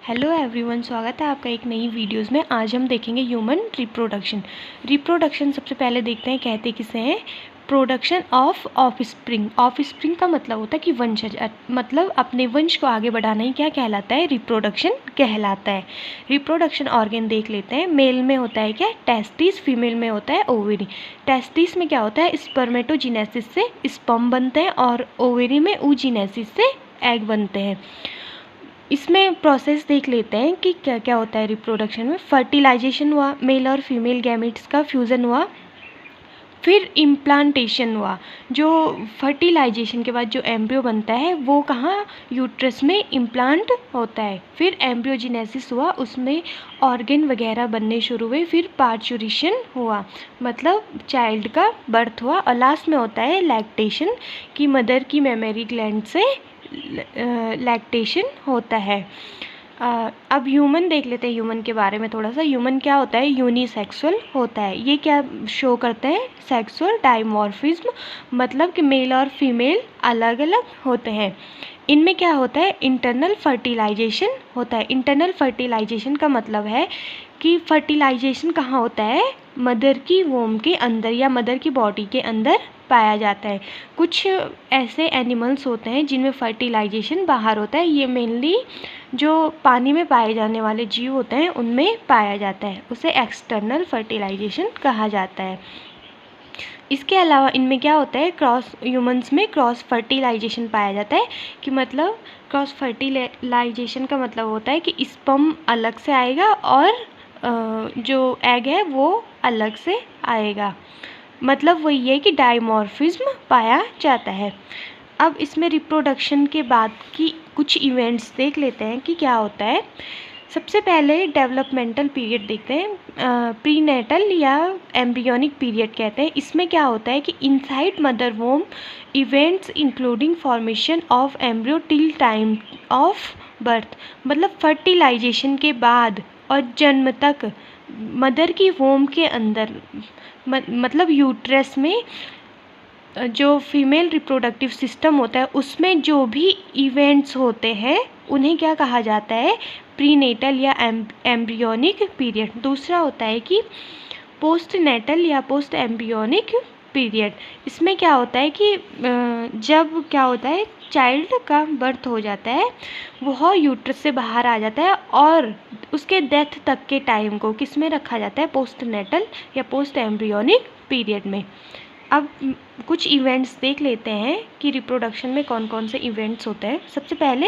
Hello everyone, स्वागत है आपका एक नई वीडियोस में। आज हम देखेंगे ह्यूमन रिप्रोडक्शन। सबसे पहले देखते हैं कहते किसे हैं। Production of offspring. ऑफस्प्रिंग का मतलब होता है कि वंशज, मतलब अपने वंश को आगे बढ़ाना ही क्या कहलाता है, रिप्रोडक्शन कहलाता है। रिप्रोडक्शन ऑर्गन देख लेते हैं। मेल में होता है क्या, टेस्टिस। फीमेल में होता है ओवेरी। टेस्टिस में क्या होता है, स्पर्मेटोजिनेसिस से स्पर्म बनते हैं और ओवेरी में oogenesis से एग बनते हैं। इसमें प्रोसेस देख लेते हैं कि क्या क्या होता है रिप्रोडक्शन में। फर्टिलाइजेशन हुआ, मेल और फीमेल गैमेट्स का फ्यूज़न हुआ, फिर इम्प्लांटेशन हुआ। जो फर्टिलाइजेशन के बाद जो एम्ब्रियो बनता है वो कहाँ, यूट्रस में इम्प्लांट होता है। फिर एम्ब्रियोजेनेसिस हुआ, उसमें ऑर्गन वगैरह बनने शुरू हुए। फिर पार्चुरेशन हुआ, मतलब चाइल्ड का बर्थ हुआ। और लास्ट में होता है लैक्टेशन, कि मदर की मेमरी ग्लैंड से लैक्टेशन होता है। अब ह्यूमन देख लेते हैं। ह्यूमन के बारे में थोड़ा सा। ह्यूमन क्या होता है, यूनिसेक्सुअल होता है। ये क्या शो करते हैं, सेक्सुअल डायमॉर्फिज्म, मतलब कि मेल और फीमेल अलग अलग होते हैं। इनमें क्या होता है, इंटरनल फर्टिलाइजेशन होता है। इंटरनल फर्टिलाइजेशन का मतलब है कि फर्टिलाइजेशन कहाँ होता है, मदर की वोम के अंदर या मदर की बॉडी के अंदर पाया जाता है। कुछ ऐसे एनिमल्स होते हैं जिनमें फर्टिलाइजेशन बाहर होता है। ये मेनली जो पानी में पाए जाने वाले जीव होते हैं उनमें पाया जाता है, उसे एक्सटर्नल फर्टिलाइजेशन कहा जाता है। इसके अलावा इनमें क्या होता है, ह्यूमंस में क्रॉस फर्टिलाइजेशन पाया जाता है। कि मतलब क्रॉस फर्टिलाइजेशन का मतलब होता है कि स्पर्म अलग से आएगा और जो एग है वो अलग से आएगा। मतलब वही है कि डायमॉर्फिज्म पाया जाता है। अब इसमें रिप्रोडक्शन के बाद की कुछ इवेंट्स देख लेते हैं कि क्या होता है। सबसे पहले डेवलपमेंटल पीरियड देखते हैं। प्रीनेटल या एम्ब्रियोनिक पीरियड कहते हैं। इसमें क्या होता है कि inside mother womb events including formation of embryo till time of birth, मतलब फर्टिलाइजेशन के बाद और जन्म तक मदर की वोम के अंदर, मतलब यूट्रस में जो फीमेल रिप्रोडक्टिव सिस्टम होता है उसमें जो भी इवेंट्स होते हैं उन्हें क्या कहा जाता है, प्रीनेटल या एम्ब्रियोनिक पीरियड। दूसरा होता है कि पोस्ट नेटल या पोस्ट एम्ब्रियोनिक पीरियड। इसमें क्या होता है कि जब क्या होता है, चाइल्ड का बर्थ हो जाता है, वह यूट्रस से बाहर आ जाता है और उसके डेथ तक के टाइम को किस में रखा जाता है, पोस्ट नेटल या पोस्ट एम्ब्रियोनिक पीरियड में। अब कुछ इवेंट्स देख लेते हैं कि रिप्रोडक्शन में कौन कौन से इवेंट्स होते हैं। सबसे पहले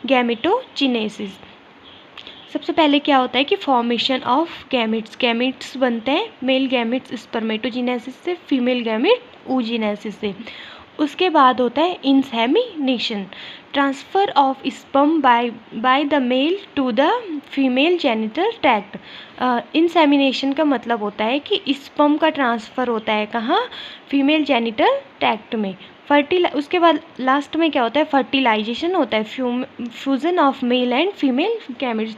गैमेटोजेनेसिस। सबसे पहले क्या होता है कि फॉर्मेशन ऑफ गैमेट्स बनते हैं। मेल गैमेट्स स्पर्मेटोजेनेसिस से, फीमेल गैमेट oogenesis से। उसके बाद होता है insemination, transfer of sperm by the male to the female genital tract. Insemination का मतलब होता है कि स्पर्म का ट्रांसफ़र होता है कहाँ, फीमेल जेनिटल ट्रैक्ट में। उसके बाद लास्ट में क्या होता है, फर्टिलाइजेशन होता है, fusion of male and female gametes.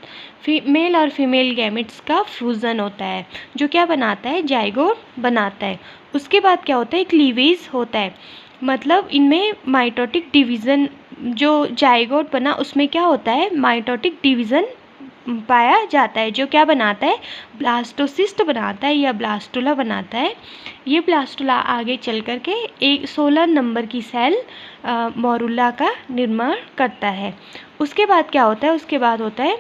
Male और फीमेल गैमेट्स का फ्यूज़न होता है जो क्या बनाता है, जाइगोट बनाता है। उसके बाद क्या होता है, क्लीवेज होता है, मतलब इनमें माइटोटिक डिवीज़न, जो जाइगोट बना उसमें क्या होता है, माइटोटिक डिवीज़न पाया जाता है, जो क्या बनाता है, ब्लास्टोसिस्ट बनाता है या ब्लास्टुला बनाता है। ये ब्लास्टुला आगे चल कर के एक 16 नंबर की सेल मोरुला का निर्माण करता है। उसके बाद क्या होता है, उसके बाद होता है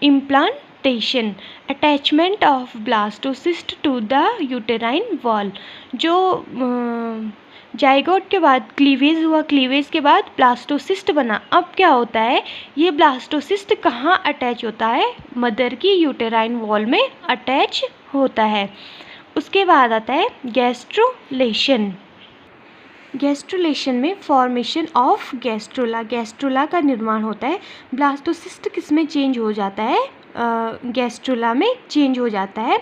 implantation, attachment of blastocyst to the uterine wall. जो जाइगोट के बाद क्लीवेज हुआ, क्लीवेज के बाद ब्लास्टोसिस्ट बना। अब क्या होता है, ये ब्लास्टोसिस्ट कहाँ अटैच होता है, मदर की यूटेराइन वॉल में अटैच होता है। उसके बाद आता है गैस्ट्रुलेशन। गैस्ट्रुलेशन में फॉर्मेशन ऑफ गैस्ट्रुला का निर्माण होता है। ब्लास्टोसिस्ट किस में चेंज हो जाता है, गैस्ट्रुला में चेंज हो जाता है।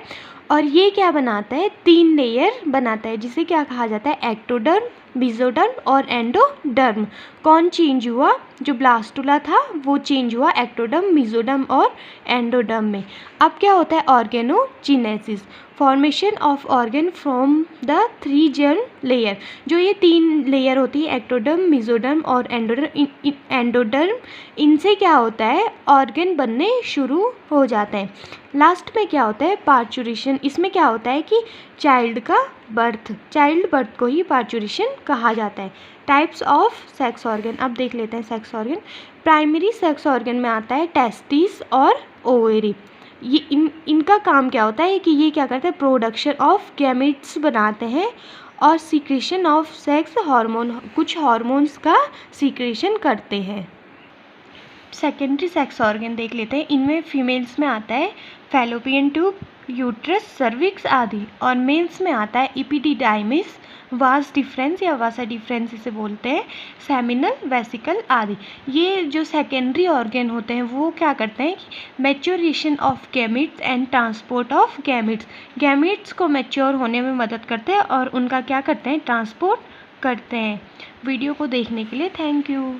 और ये क्या बनाता है, 3 लेयर बनाता है, जिसे क्या कहा जाता है, एक्टोडर्म, मेसोडर्म और एंडोडर्म। कौन चेंज हुआ, जो ब्लास्टुला था वो चेंज हुआ एक्टोडर्म, मेसोडर्म और एंडोडर्म में। अब क्या होता है, organogenesis. Formation of organ from the 3 germ layer. जो ये 3 लेयर होती है, एक्टोडर्म, मेसोडर्म और एंडोडर्म, इनसे क्या होता है, ऑर्गन बनने शुरू हो जाते हैं। लास्ट में क्या होता है, पार्चुरेशन। इसमें क्या होता है कि चाइल्ड बर्थ को ही पार्चुरेशन कहा जाता है। टाइप्स ऑफ सेक्स ऑर्गन, अब देख लेते हैं sex organ. Primary sex organ में आता है टेस्टिस और ओवेरी। ये इनका काम क्या होता है कि ये क्या करते हैं, प्रोडक्शन ऑफ गैमेट्स बनाते हैं और सीक्रेशन ऑफ सेक्स हार्मोन, कुछ हार्मोन्स का सीक्रेशन करते हैं। सेकेंडरी सेक्स ऑर्गन देख लेते हैं। इनमें फीमेल्स में आता है फैलोपियन ट्यूब, यूट्रस, सर्विक्स आदि, और मेल्स में आता है एपिडिडाइमिस, वास डिफरेंस या वासा डिफरेंस इसे बोलते हैं, सेमिनल, वेसिकल आदि। ये जो सेकेंडरी ऑर्गन होते हैं वो क्या करते हैं कि maturation of gametes and transport of gametes को मैच्योर होने में मदद करते हैं और उनका क्या करते हैं, ट्रांसपोर्ट करते हैं। वीडियो को देखने के लिए थैंक यू।